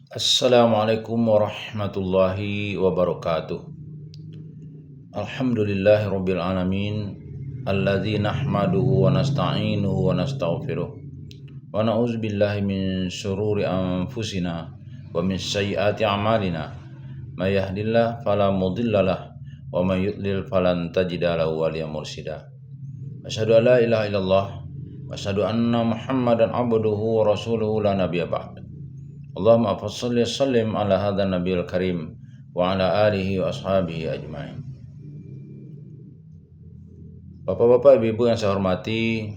Assalamualaikum warahmatullahi wabarakatuh. Alhamdulillahirabbil alamin. Alladzi nahmaduhu wa nasta'inuhu wa nastaghfiruh. Wa na'udzubillahi min syururi anfusina wa min sayyiati a'malina. May yahdihillahu fala mudhillalah wa may yudlil falan tajida lahu waliyyan mursyida. Asyhadu an la ilaha illallah wa asyhadu anna Muhammadan abduhu wa rasuluhu la nabiyya ba'd. Allahumma fassalli sallim ala hadzal nabiyil karim wa ala alihi wa ashabihi ajmain. Bapak-bapak, ibu-ibu yang saya hormati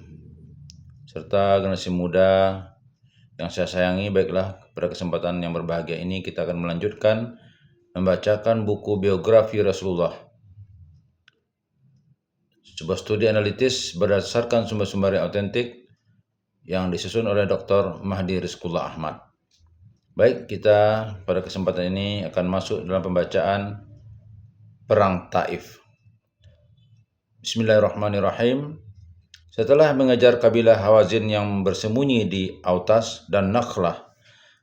serta generasi muda yang saya sayangi, baiklah pada kesempatan yang berbahagia ini kita akan melanjutkan membacakan buku biografi Rasulullah. Sebuah studi analitis berdasarkan sumber-sumber yang otentik yang disusun oleh Dr. Mahdi Rizqullah Ahmad. Baik, kita pada kesempatan ini akan masuk dalam pembacaan Perang Taif. Bismillahirrahmanirrahim. Setelah mengejar kabilah Hawazin yang bersembunyi di Autas dan Nakhlah,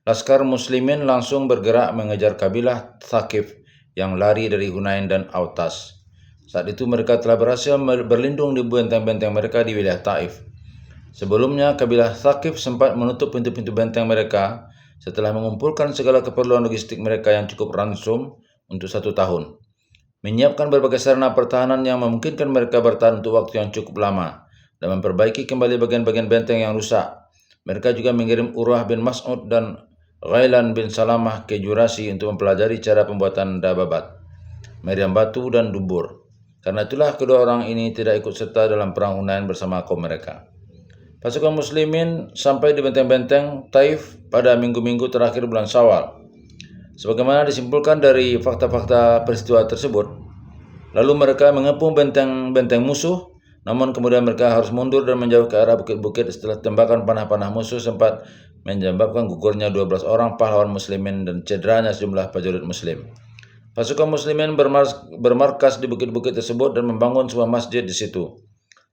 laskar muslimin langsung bergerak mengejar kabilah Thaqif yang lari dari Hunain dan Autas. Saat itu mereka telah berhasil berlindung di benteng-benteng mereka di wilayah Taif. Sebelumnya, kabilah Thaqif sempat menutup pintu-pintu benteng mereka setelah mengumpulkan segala keperluan logistik mereka yang cukup ransum untuk 1 tahun. Menyiapkan berbagai sarana pertahanan yang memungkinkan mereka bertahan untuk waktu yang cukup lama dan memperbaiki kembali bagian-bagian benteng yang rusak. Mereka juga mengirim Urwah bin Mas'ud dan Ghailan bin Salamah ke Jurasi untuk mempelajari cara pembuatan dababat, meriam batu, dan dubur. Karena itulah kedua orang ini tidak ikut serta dalam perang Hunain bersama kaum mereka. Pasukan muslimin sampai di benteng-benteng Taif pada minggu-minggu terakhir bulan Syawal. Sebagaimana disimpulkan dari fakta-fakta peristiwa tersebut, lalu mereka mengepung benteng-benteng musuh, namun kemudian mereka harus mundur dan menjauh ke arah bukit-bukit setelah tembakan panah-panah musuh sempat menyebabkan gugurnya 12 orang pahlawan muslimin dan cederanya sejumlah prajurit muslim. Pasukan muslimin bermarkas di bukit-bukit tersebut dan membangun sebuah masjid di situ.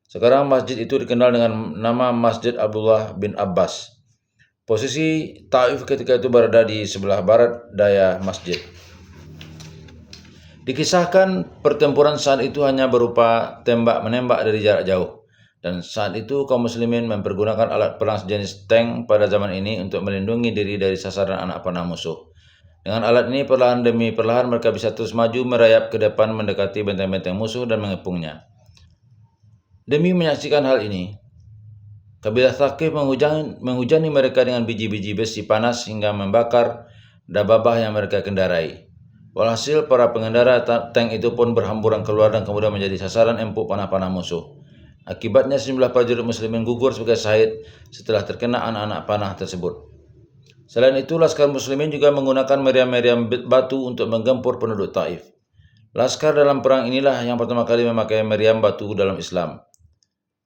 Sekarang masjid itu dikenal dengan nama Masjid Abdullah bin Abbas. Posisi Taif ketika itu berada di sebelah barat daya masjid. Dikisahkan pertempuran saat itu hanya berupa tembak-menembak dari jarak jauh. Dan saat itu kaum muslimin mempergunakan alat perang sejenis tank pada zaman ini untuk melindungi diri dari sasaran anak panah musuh. Dengan alat ini perlahan demi perlahan mereka bisa terus maju merayap ke depan mendekati benteng-benteng musuh dan mengepungnya. Demi menyaksikan hal ini, kabilah Thaqif menghujani mereka dengan biji-biji besi panas hingga membakar dababah yang mereka kendarai. Walhasil, para pengendara tank itu pun berhamburan keluar dan kemudian menjadi sasaran empuk panah-panah musuh. Akibatnya sejumlah prajurit muslimin gugur sebagai syahid setelah terkena anak-anak panah tersebut. Selain itu, laskar muslimin juga menggunakan meriam-meriam batu untuk menggempur penduduk Taif. Laskar dalam perang inilah yang pertama kali memakai meriam batu dalam Islam.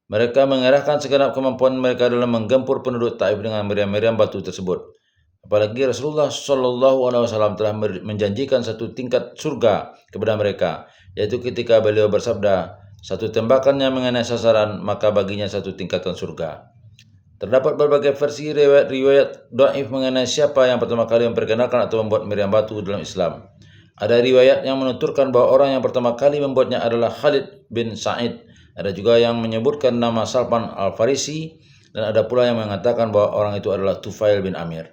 Mereka mengerahkan segenap kemampuan mereka dalam menggempur penduduk Taif dengan meriam-meriam batu tersebut. Apalagi Rasulullah SAW telah menjanjikan satu tingkat surga kepada mereka, yaitu ketika beliau bersabda, satu tembakan yang mengenai sasaran, maka baginya satu tingkatan surga. Terdapat berbagai versi riwayat dhaif mengenai siapa yang pertama kali memperkenalkan atau membuat meriam batu dalam Islam. Ada riwayat yang menuturkan bahwa orang yang pertama kali membuatnya adalah Khalid bin Sa'id. Ada juga yang menyebutkan nama Salman Al-Farisi, dan ada pula yang mengatakan bahwa orang itu adalah Tufail bin Amir.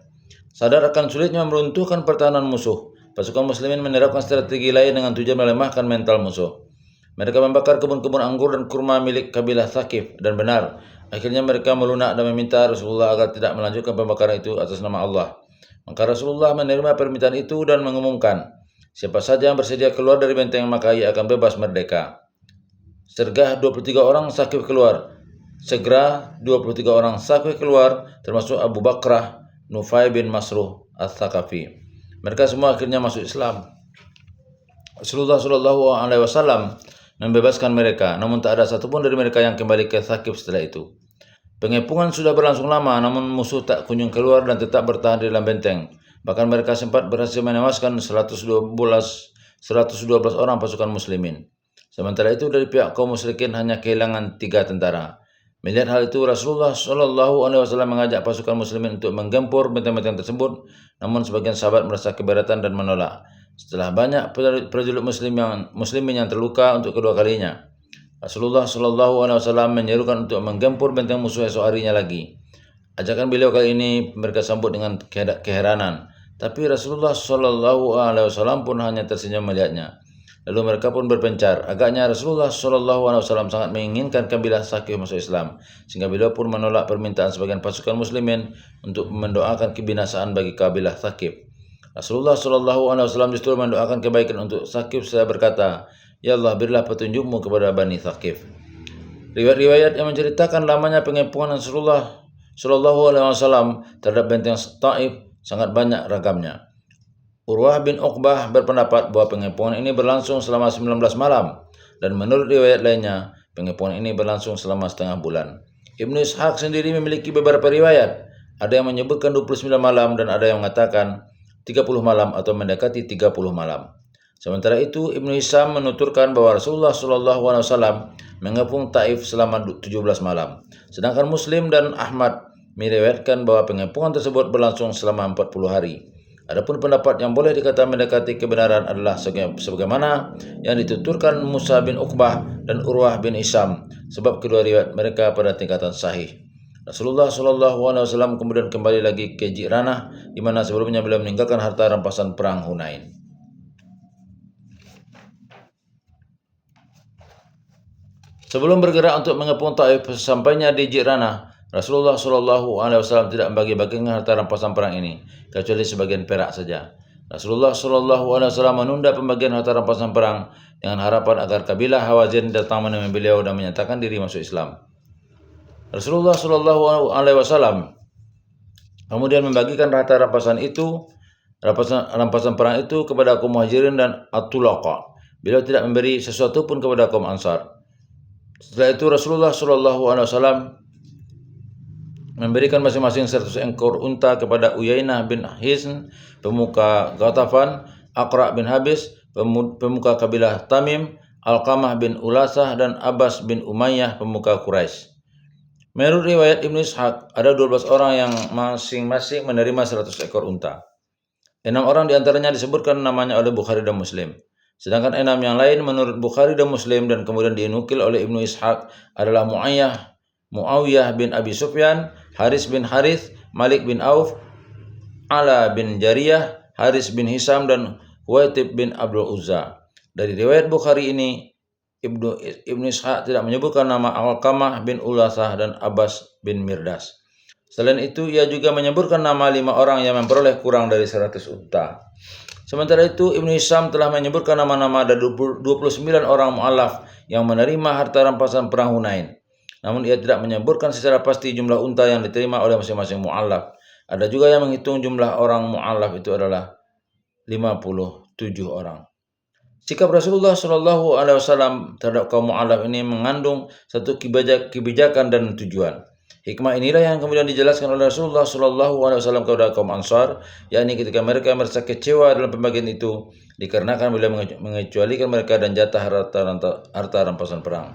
Sadar akan sulitnya meruntuhkan pertahanan musuh, pasukan muslimin menerapkan strategi lain dengan tujuan melemahkan mental musuh. Mereka membakar kebun-kebun anggur dan kurma milik kabilah Thaqif, dan benar, akhirnya mereka melunak dan meminta Rasulullah agar tidak melanjutkan pembakaran itu atas nama Allah. Maka Rasulullah menerima permintaan itu dan mengumumkan, siapa saja yang bersedia keluar dari benteng maka ia akan bebas merdeka. Segera 23 orang Thaqif keluar, termasuk Abu Bakrah Nufai bin Masruh Al-Thaqafi. Mereka semua akhirnya masuk Islam. Rasulullah SAW membebaskan mereka, namun tak ada satupun dari mereka yang kembali ke Thaqif setelah itu. Pengepungan sudah berlangsung lama, namun musuh tak kunjung keluar dan tetap bertahan di dalam benteng. Bahkan mereka sempat berhasil menewaskan 112 orang pasukan muslimin. Sementara itu dari pihak kaum musyrikin hanya kehilangan 3 tentara. Melihat hal itu, Rasulullah Shallallahu Alaihi Wasallam mengajak pasukan muslimin untuk menggempur benteng-benteng tersebut. Namun sebagian sahabat merasa keberatan dan menolak. Setelah banyak prajurit muslimin yang terluka untuk kedua kalinya, Rasulullah Shallallahu Alaihi Wasallam menyerukan untuk menggempur benteng musuh esok harinya lagi. Ajakan beliau kali ini mereka sambut dengan keheranan. Tapi Rasulullah Shallallahu Alaihi Wasallam pun hanya tersenyum melihatnya. Lalu mereka pun berpencar. Agaknya Rasulullah Shallallahu Alaihi Wasallam sangat menginginkan kabilah Saqif masuk Islam, sehingga beliau pun menolak permintaan sebagian pasukan muslimin untuk mendoakan kebinasaan bagi kabilah Saqif. Rasulullah Shallallahu Alaihi Wasallam justru mendoakan kebaikan untuk Saqif. Saya berkata, Ya Allah, berilah petunjukmu kepada Bani Saqif. Riwayat-riwayat yang menceritakan lamanya pengepungan Rasulullah Shallallahu Alaihi Wasallam terhadap benteng Taif sangat banyak ragamnya. Urwah bin Uqbah berpendapat bahwa pengepungan ini berlangsung selama 19 malam, dan menurut riwayat lainnya, pengepungan ini berlangsung selama setengah bulan. Ibnu Ishaq sendiri memiliki beberapa riwayat. Ada yang menyebutkan 29 malam dan ada yang mengatakan 30 malam atau mendekati 30 malam. Sementara itu, Ibnu Hisham menuturkan bahwa Rasulullah SAW mengepung Taif selama 17 malam. Sedangkan Muslim dan Ahmad meriwayatkan bahwa pengepungan tersebut berlangsung selama 40 hari. Adapun pendapat yang boleh dikata mendekati kebenaran adalah sebagaimana yang dituturkan Musa bin Uqbah dan Urwah bin Hisham, sebab kedua riwayat mereka pada tingkatan sahih. Rasulullah SAW kemudian kembali lagi ke Ji'ranah, di mana sebelumnya beliau meninggalkan harta rampasan perang Hunain. Sebelum bergerak untuk mengepung Taif, sampainya di Ji'ranah, Rasulullah SAW tidak membagi-bagikan harta rampasan perang ini, kecuali sebagian perak saja. Rasulullah SAW menunda pembagian harta rampasan perang dengan harapan agar kabilah Hawazin datang menemui beliau dan menyatakan diri masuk Islam. Rasulullah SAW kemudian membagikan harta rampasan perang itu kepada kaum Muhajirin dan At-Tulaqa. Beliau tidak memberi sesuatu pun kepada kaum Ansar. Setelah itu Rasulullah SAW memberikan masing-masing 100 ekor unta kepada Uyainah bin Hisn, pemuka Ghatafan, Aqra bin Habis, pemuka kabilah Tamim, Alqamah bin Ulasah, dan Abbas bin Umayyah, pemuka Quraisy. Menurut riwayat Ibnu Ishaq, ada 12 orang yang masing-masing menerima 100 ekor unta. 6 orang diantaranya disebutkan namanya oleh Bukhari dan Muslim. Sedangkan 6 yang lain menurut Bukhari dan Muslim dan kemudian dinukil oleh Ibnu Ishaq adalah Muawiyah bin Abi Sufyan, Haris bin Harith, Malik bin Auf, Ala bin Jariyah, Haris bin Hisam, dan Huwaitib bin Abdul Uzza. Dari riwayat Bukhari ini, Ibnu Ishaq tidak menyebutkan nama Alqamah bin Ulasah dan Abbas bin Mirdas. Selain itu, ia juga menyebutkan nama 5 orang yang memperoleh kurang dari 100 unta. Sementara itu, Ibnu Hisham telah menyebutkan nama-nama dari 29 orang mu'alaf yang menerima harta rampasan perang Hunain. Namun ia tidak menyebutkan secara pasti jumlah unta yang diterima oleh masing-masing mu'alaf. Ada juga yang menghitung jumlah orang mu'alaf itu adalah 57 orang. Sikap Rasulullah SAW terhadap kaum mu'alaf ini mengandung satu kebijakan dan tujuan. Hikmah inilah yang kemudian dijelaskan oleh Rasulullah SAW kepada kaum Ansar, yakni ketika mereka merasa kecewa dalam pembagian itu, dikarenakan beliau mengecualikan mereka dan jatah harta rampasan perang.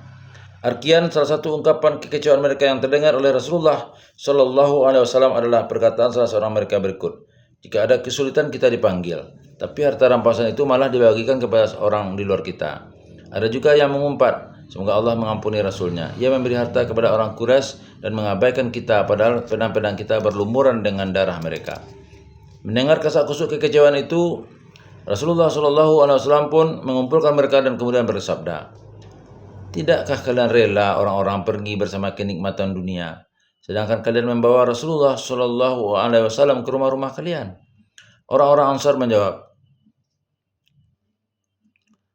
Arkian salah satu ungkapan kekecewaan mereka yang terdengar oleh Rasulullah SAW adalah perkataan salah seorang mereka berikut, jika ada kesulitan kita dipanggil, tapi harta rampasan itu malah dibagikan kepada orang di luar kita. Ada juga yang mengumpat, semoga Allah mengampuni Rasulnya. Ia memberi harta kepada orang Quraisy dan mengabaikan kita, padahal pedang-pedang kita berlumuran dengan darah mereka. Mendengar kasak-kusuk kekecewaan itu, Rasulullah SAW pun mengumpulkan mereka dan kemudian bersabda, tidakkah kalian rela orang-orang pergi bersama kenikmatan dunia, sedangkan kalian membawa Rasulullah SAW ke rumah-rumah kalian? Orang-orang Ansar menjawab,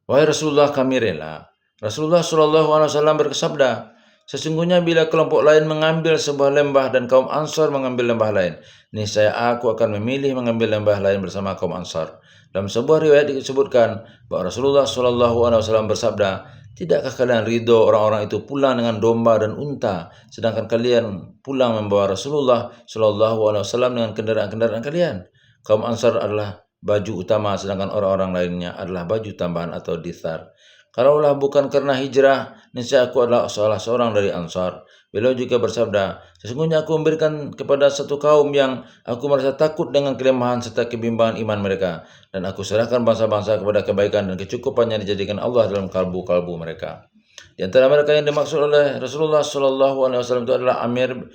wahai Rasulullah, kami rela. Rasulullah SAW bersabda, sesungguhnya bila kelompok lain mengambil sebuah lembah dan kaum Ansar mengambil lembah lain, niscaya aku akan memilih mengambil lembah lain bersama kaum Ansar. Dalam sebuah riwayat disebutkan bahwa Rasulullah SAW bersabda, tidakkah kalian ridho orang-orang itu pulang dengan domba dan unta, sedangkan kalian pulang membawa Rasulullah SAW dengan kendaraan-kendaraan kalian? Kaum Ansar adalah baju utama, sedangkan orang-orang lainnya adalah baju tambahan atau dithar. Kalaulah bukan karena hijrah, niscaya aku adalah salah seorang dari Ansar. Beliau juga bersabda, sesungguhnya aku memberikan kepada satu kaum yang aku merasa takut dengan kelemahan serta kebimbangan iman mereka, dan aku serahkan bangsa-bangsa kepada kebaikan dan kecukupannya dijadikan Allah dalam kalbu-kalbu mereka. Di antara mereka yang dimaksud oleh Rasulullah Shallallahu Alaihi Wasallam itu adalah Amir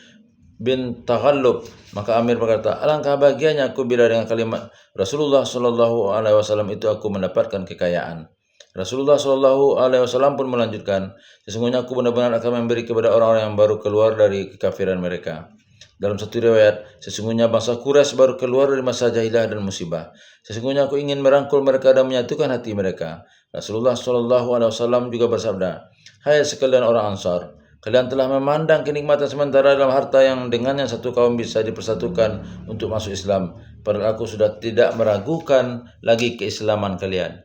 bin Taghallub. Maka Amir berkata, alangkah bahagianya aku bila dengan kalimat Rasulullah Shallallahu Alaihi Wasallam itu aku mendapatkan kekayaan. Rasulullah Shallallahu Alaihi Wasallam pun melanjutkan, sesungguhnya aku benar-benar akan memberi kepada orang-orang yang baru keluar dari kekafiran mereka. Dalam satu riwayat, sesungguhnya bangsa Quraisy baru keluar dari masa jahilah dan musibah. Sesungguhnya aku ingin merangkul mereka dan menyatukan hati mereka. Rasulullah Shallallahu Alaihi Wasallam juga bersabda, hai sekalian orang Ansar, kalian telah memandang kenikmatan sementara dalam harta yang dengannya satu kaum bisa dipersatukan untuk masuk Islam. Padahal aku sudah tidak meragukan lagi keislaman kalian.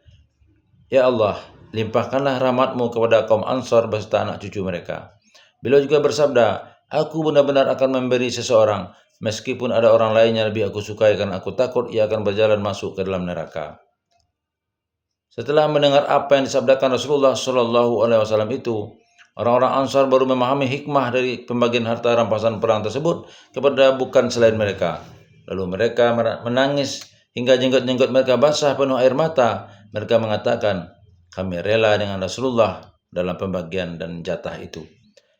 Ya Allah, limpahkanlah rahmat-Mu kepada kaum Ansar beserta anak cucu mereka. Beliau juga bersabda, aku benar-benar akan memberi seseorang, meskipun ada orang lain yang lebih aku sukai karena aku takut ia akan berjalan masuk ke dalam neraka. Setelah mendengar apa yang disabdakan Rasulullah Shallallahu Alaihi Wasallam itu, orang-orang Ansar baru memahami hikmah dari pembagian harta rampasan perang tersebut kepada bukan selain mereka. Lalu mereka menangis hingga jenggot-jenggot mereka basah penuh air mata. Mereka mengatakan, kami rela dengan Rasulullah dalam pembagian dan jatah itu.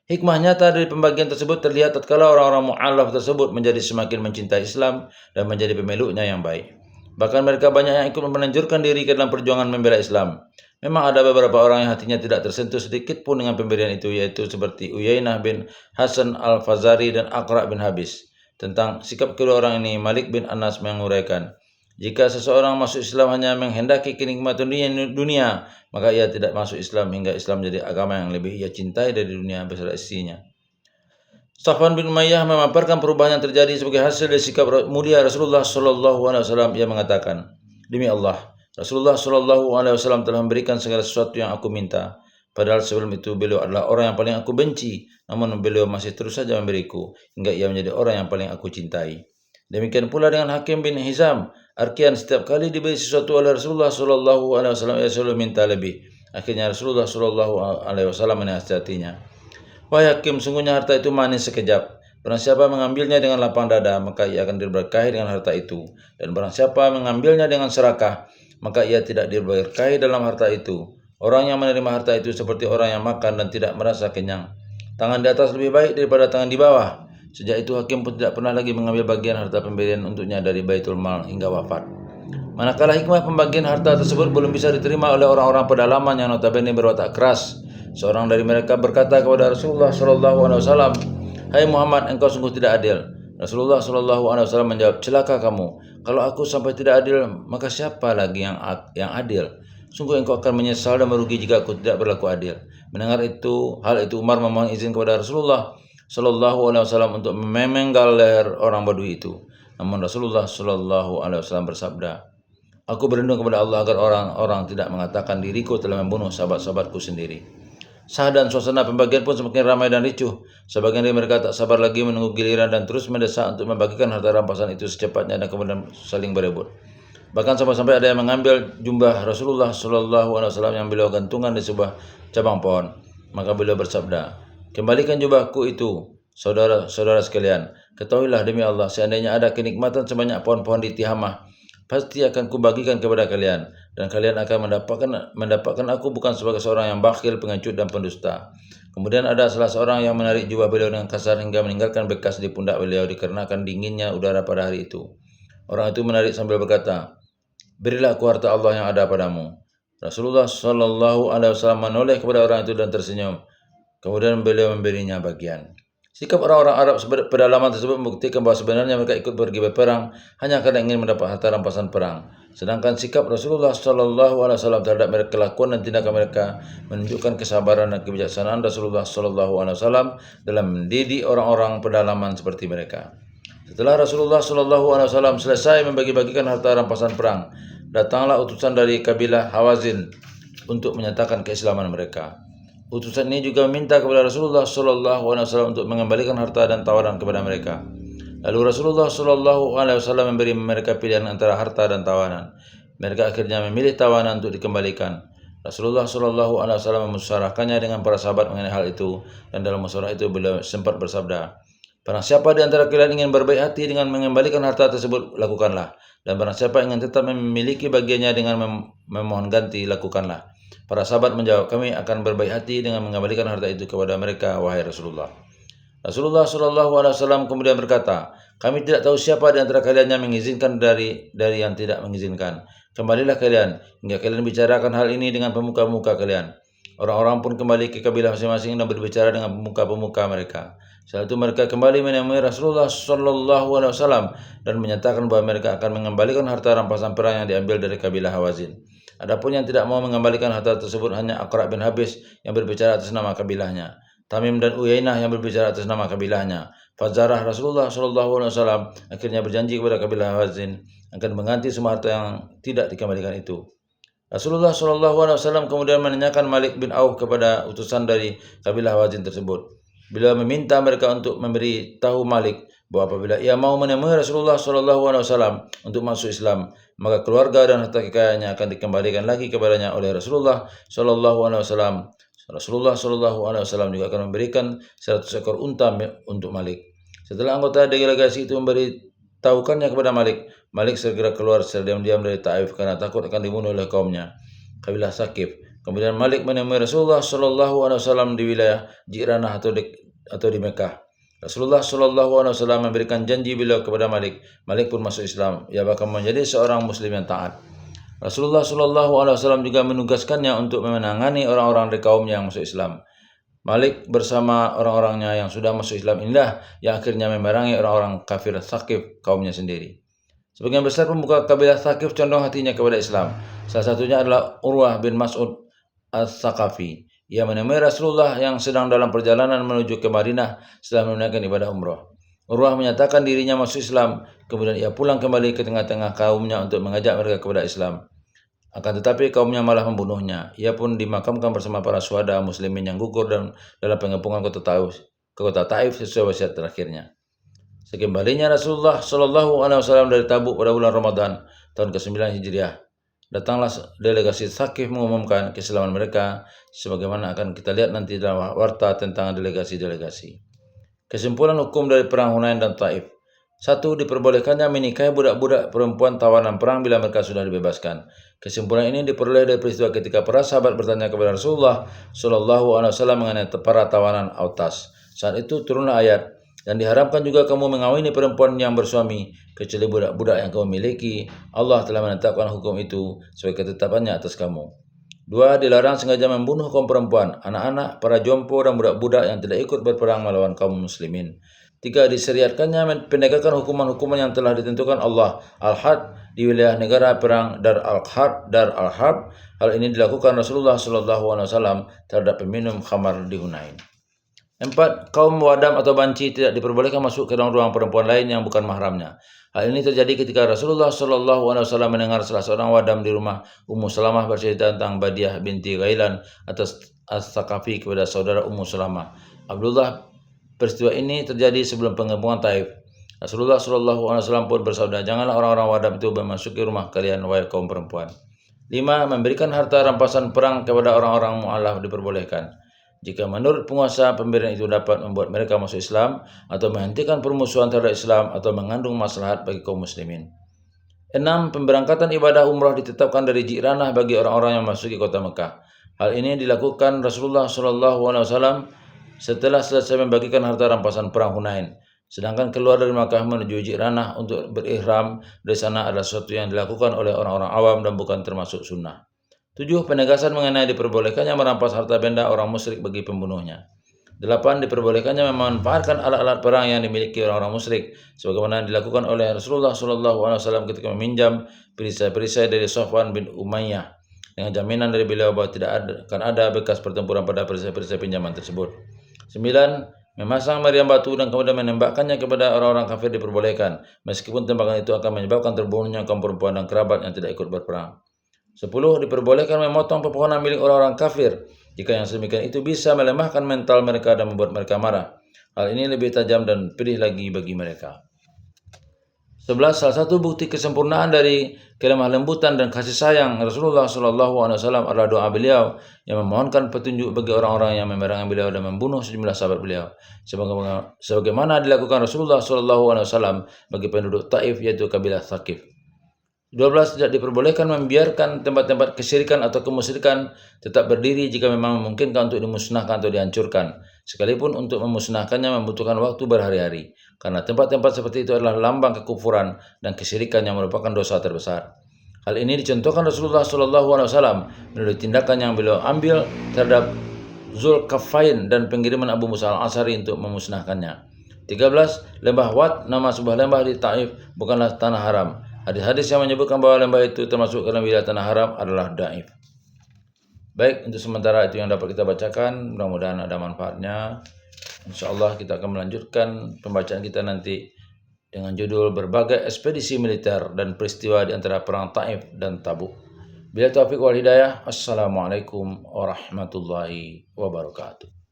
Hikmah nyata dari pembagian tersebut terlihat tatkala orang-orang mu'alaf tersebut menjadi semakin mencintai Islam dan menjadi pemeluknya yang baik. Bahkan mereka banyak yang ikut menanjurkan diri ke dalam perjuangan membela Islam. Memang ada beberapa orang yang hatinya tidak tersentuh sedikit pun dengan pemberian itu, yaitu seperti Uyainah bin Hasan al-Fazari dan Aqra bin Habis. Tentang sikap kedua orang ini, Malik bin Anas menguraikan, jika seseorang masuk Islam hanya menghendaki kenikmatan dunia, maka ia tidak masuk Islam hingga Islam menjadi agama yang lebih ia cintai dari dunia beserta isinya. Safwan bin Umayyah memaparkan perubahan yang terjadi sebagai hasil dari sikap mulia Rasulullah Shallallahu Alaihi Wasallam. Ia mengatakan, demi Allah, Rasulullah Shallallahu Alaihi Wasallam telah memberikan segala sesuatu yang aku minta. Padahal sebelum itu beliau adalah orang yang paling aku benci, namun beliau masih terus saja memberiku hingga ia menjadi orang yang paling aku cintai. Demikian pula dengan Hakim bin Hizam. Arkian setiap kali diberi sesuatu oleh Rasulullah Shallallahu Alaihi Wasallam, ia selalu minta lebih. Akhirnya Rasulullah Shallallahu Alaihi Wasallam menasihatinya, wahai Hakim, sungguhnya harta itu manis sekejap. Barang siapa mengambilnya dengan lapang dada, maka ia akan diberkahi dengan harta itu. Dan barang siapa mengambilnya dengan serakah, maka ia tidak diberkahi dalam harta itu. Orang yang menerima harta itu seperti orang yang makan dan tidak merasa kenyang. Tangan di atas lebih baik daripada tangan di bawah. Sejak itu Hakim pun tidak pernah lagi mengambil bagian harta pemberian untuknya dari Baitul Mal hingga wafat. Manakala hikmah pembagian harta tersebut belum bisa diterima oleh orang-orang pedalaman yang notabene berwatak keras, seorang dari mereka berkata kepada Rasulullah Shallallahu Alaihi Wasallam, hai Muhammad, engkau sungguh tidak adil. Rasulullah Shallallahu Alaihi Wasallam menjawab, celaka kamu. Kalau aku sampai tidak adil, maka siapa lagi yang adil? Sungguh engkau akan menyesal dan merugi jika aku tidak berlaku adil. Mendengar hal itu Umar memohon izin kepada Rasulullah Shallallahu Alaihi Wasallam untuk memenggal leher orang Badui itu. Namun Rasulullah Shallallahu Alaihi Wasallam bersabda, aku berlindung kepada Allah agar orang-orang tidak mengatakan diriku telah membunuh sahabat-sahabatku sendiri. Sah dan suasana pembagian pun semakin ramai dan ricuh. Sebagian dari mereka tak sabar lagi menunggu giliran dan terus mendesak untuk membagikan harta rampasan itu secepatnya dan kemudian saling berebut. Bahkan sampai-sampai ada yang mengambil jubah Rasulullah Shallallahu Alaihi Wasallam yang beliau gantungan di sebuah cabang pohon. Maka beliau bersabda, kembalikan jubahku itu, saudara-saudara sekalian. Ketahuilah demi Allah, seandainya ada kenikmatan sebanyak pohon-pohon di Tihamah, pasti akan kubagikan kepada kalian, dan kalian akan mendapatkan aku bukan sebagai seorang yang bakhil, pengecut, dan pendusta. Kemudian ada salah seorang yang menarik jubah beliau dengan kasar hingga meninggalkan bekas di pundak beliau dikarenakan dinginnya udara pada hari itu. Orang itu menarik sambil berkata, berilah aku harta Allah yang ada padamu. Rasulullah Shallallahu Alaihi Wasallam menoleh kepada orang itu dan tersenyum. Kemudian beliau memberinya bagian. Sikap orang-orang Arab pedalaman tersebut membuktikan bahwa sebenarnya mereka ikut pergi berperang hanya karena ingin mendapat harta rampasan perang. Sedangkan sikap Rasulullah Shallallahu Alaihi Wasallam terhadap mereka, kelakuan dan tindakan mereka menunjukkan kesabaran dan kebijaksanaan Rasulullah Shallallahu Alaihi Wasallam dalam mendidik orang-orang pedalaman seperti mereka. Setelah Rasulullah Shallallahu Alaihi Wasallam selesai membagi-bagikan harta rampasan perang, datanglah utusan dari kabilah Hawazin untuk menyatakan keislaman mereka. Utusan ini juga meminta kepada Rasulullah Shallallahu Alaihi Wasallam untuk mengembalikan harta dan tawanan kepada mereka. Lalu Rasulullah Shallallahu Alaihi Wasallam memberi mereka pilihan antara harta dan tawanan. Mereka akhirnya memilih tawanan untuk dikembalikan. Rasulullah Shallallahu Alaihi Wasallam memusyawarahkannya dengan para sahabat mengenai hal itu, dan dalam musyawarah itu beliau sempat bersabda, barang siapa di antara kalian ingin berbaik hati dengan mengembalikan harta tersebut, lakukanlah. Dan barang siapa ingin tetap memiliki bagiannya dengan memohon ganti, lakukanlah. Para sahabat menjawab, kami akan berbaik hati dengan mengembalikan harta itu kepada mereka, wahai Rasulullah. Rasulullah Shallallahu Alaihi Wasallam kemudian berkata, kami tidak tahu siapa di antara kalian yang mengizinkan dari yang tidak mengizinkan. Kembalilah kalian hingga kalian bicarakan hal ini dengan pemuka-pemuka kalian. Orang-orang pun kembali ke kabilah masing-masing dan berbicara dengan pemuka-pemuka mereka. Setelah itu mereka kembali menemui Rasulullah Shallallahu Alaihi Wasallam dan menyatakan bahwa mereka akan mengembalikan harta rampasan perang yang diambil dari kabilah Hawazin. Adapun yang tidak mau mengembalikan harta tersebut hanya Aqra' bin Habis yang berbicara atas nama kabilahnya. Tamim dan Uyainah yang berbicara atas nama kabilahnya. Fazarah Rasulullah Shallallahu Alaihi Wasallam akhirnya berjanji kepada kabilah Hawazin akan mengganti semua harta yang tidak dikembalikan itu. Rasulullah Shallallahu Alaihi Wasallam kemudian menanyakan Malik bin Auf kepada utusan dari kabilah Hawazin tersebut. Beliau meminta mereka untuk memberi tahu Malik bahwa apabila ia mau menemui Rasulullah Shallallahu Alaihi Wasallam untuk masuk Islam, maka keluarga dan harta kekayaannya akan dikembalikan lagi kepadanya oleh Rasulullah Shallallahu Alaihi Wasallam. Rasulullah Shallallahu Alaihi Wasallam juga akan memberikan 100 ekor unta untuk Malik. Setelah anggota delegasi itu memberitahukannya kepada Malik, Malik segera keluar secara diam-diam dari Taif karena takut akan dibunuh oleh kaumnya, kabilah Sakif. Kemudian Malik menemui Rasulullah Shallallahu Alaihi Wasallam di wilayah Ji'ranah atau di Mekah. Rasulullah Shallallahu Alaihi Wasallam memberikan janji beliau kepada Malik. Malik pun masuk Islam. Ia bahkan menjadi seorang Muslim yang taat. Rasulullah Shallallahu Alaihi Wasallam juga menugaskannya untuk menangani orang-orang dari kaumnya yang masuk Islam. Malik bersama orang-orangnya yang sudah masuk Islam inilah yang akhirnya memerangi orang-orang kafir Thaqif kaumnya sendiri. Sebagian besar pemuka kabilah Thaqif condong hatinya kepada Islam. Salah satunya adalah Urwah bin Mas'ud As-Saqafi. Ia menemui Rasulullah yang sedang dalam perjalanan menuju ke Madinah setelah menunaikan ibadah umrah. Urwah menyatakan dirinya masuk Islam, kemudian ia pulang kembali ke tengah-tengah kaumnya untuk mengajak mereka kepada Islam. Akan tetapi kaumnya malah membunuhnya. Ia pun dimakamkan bersama para syuhada muslimin yang gugur dalam pengepungan kota Taif sesuai wasiat terakhirnya. Sekembalinya Rasulullah Shallallahu Alaihi Wasallam dari Tabuk pada bulan Ramadan tahun ke-9 Hijriah, datanglah delegasi Thaqif mengumumkan keislaman mereka, sebagaimana akan kita lihat nanti dalam warta tentang delegasi-delegasi. Kesimpulan hukum dari perang Hunain dan Taif. 1. Diperbolehkannya menikahi budak-budak perempuan tawanan perang bila mereka sudah dibebaskan. Kesimpulan ini diperoleh dari peristiwa ketika para sahabat bertanya kepada Rasulullah Shallallahu Alaihi Wasallam mengenai para tawanan Autas. Saat itu turunlah ayat, dan diharamkan juga kamu mengawini perempuan yang bersuami kecuali budak-budak yang kamu miliki. Allah telah menetapkan hukum itu sebagai ketetapannya atas kamu. 2. Dilarang sengaja membunuh kaum perempuan, anak-anak, para jompo, dan budak-budak yang tidak ikut berperang melawan kaum muslimin. 3. Disyariatkannya penegakan hukuman-hukuman yang telah ditentukan Allah Al-Had di wilayah negara perang Dar Al-Harb. Hal ini dilakukan Rasulullah SAW terhadap peminum khamar di Hunain. 4. Kaum wadam atau banci tidak diperbolehkan masuk ke dalam ruang perempuan lain yang bukan mahramnya. Hal ini terjadi ketika Rasulullah SAW mendengar salah seorang wadam di rumah Ummu Salamah bercerita tentang Badiah binti Ghailan atas As-Saqafi kepada saudara Ummu Salamah, Abdullah. Peristiwa ini terjadi sebelum pengepungan Taif. Rasulullah SAW pun bersabda, janganlah orang-orang wadam itu memasuki rumah kalian, wahai kaum perempuan. 5. Memberikan harta rampasan perang kepada orang-orang mu'alaf diperbolehkan jika menurut penguasa pemberian itu dapat membuat mereka masuk Islam atau menghentikan permusuhan terhadap Islam atau mengandung maslahat bagi kaum muslimin. 6. Pemberangkatan ibadah umrah ditetapkan dari Ji'ranah bagi orang-orang yang memasuki kota Mekah. Hal ini dilakukan Rasulullah SAW setelah selesai membagikan harta rampasan perang Hunain. Sedangkan keluar dari Makkah menuju Ji'ranah untuk berihram dari sana adalah sesuatu yang dilakukan oleh orang-orang awam dan bukan termasuk sunnah. 7. Penegasan mengenai diperbolehkannya merampas harta benda orang musyrik bagi pembunuhnya. 8. Diperbolehkannya memanfaatkan alat-alat perang yang dimiliki orang-orang musyrik, sebagaimana dilakukan oleh Rasulullah SAW ketika meminjam perisai-perisai dari Safwan bin Umayyah dengan jaminan dari beliau bahwa tidak akan ada bekas pertempuran pada perisai-perisai pinjaman tersebut. 9. Memasang meriam batu dan kemudian menembakkannya kepada orang-orang kafir diperbolehkan, meskipun tembakan itu akan menyebabkan terbunuhnya kaum perempuan dan kerabat yang tidak ikut berperang. 10. Diperbolehkan memotong pepohonan milik orang-orang kafir jika yang sedemikian itu bisa melemahkan mental mereka dan membuat mereka marah. Hal ini lebih tajam dan pedih lagi bagi mereka. 11. Salah satu bukti kesempurnaan dari kelemah lembutan dan kasih sayang Rasulullah SAW adalah doa beliau yang memohonkan petunjuk bagi orang-orang yang memerangi beliau dan membunuh sejumlah sahabat beliau, sebagaimana dilakukan Rasulullah SAW bagi penduduk Taif, yaitu kabilah Thaqif. 12. Tidak diperbolehkan membiarkan tempat-tempat kesyirikan atau kemusyrikan tetap berdiri jika memang memungkinkan untuk dimusnahkan atau dihancurkan, sekalipun untuk memusnahkannya membutuhkan waktu berhari-hari, karena tempat-tempat seperti itu adalah lambang kekufuran dan kesyirikan yang merupakan dosa terbesar. Hal ini dicontohkan Rasulullah SAW melalui tindakan yang beliau ambil terhadap Zulkarnain dan pengiriman Abu Musa al-Asy'ari untuk memusnahkannya. 13. Lembah Wat, nama sebuah lembah di Taif, bukanlah tanah haram. Hadis-hadis yang menyebutkan bahwa lembah itu termasuk dalam wilayah tanah haram adalah dhaif. Baik, untuk sementara itu yang dapat kita bacakan. Mudah-mudahan ada manfaatnya. InsyaAllah kita akan melanjutkan pembacaan kita nanti dengan judul berbagai ekspedisi militer dan peristiwa di antara perang Taif dan Tabuk. Bila taufiq wal hidayah. Assalamualaikum warahmatullahi wabarakatuh.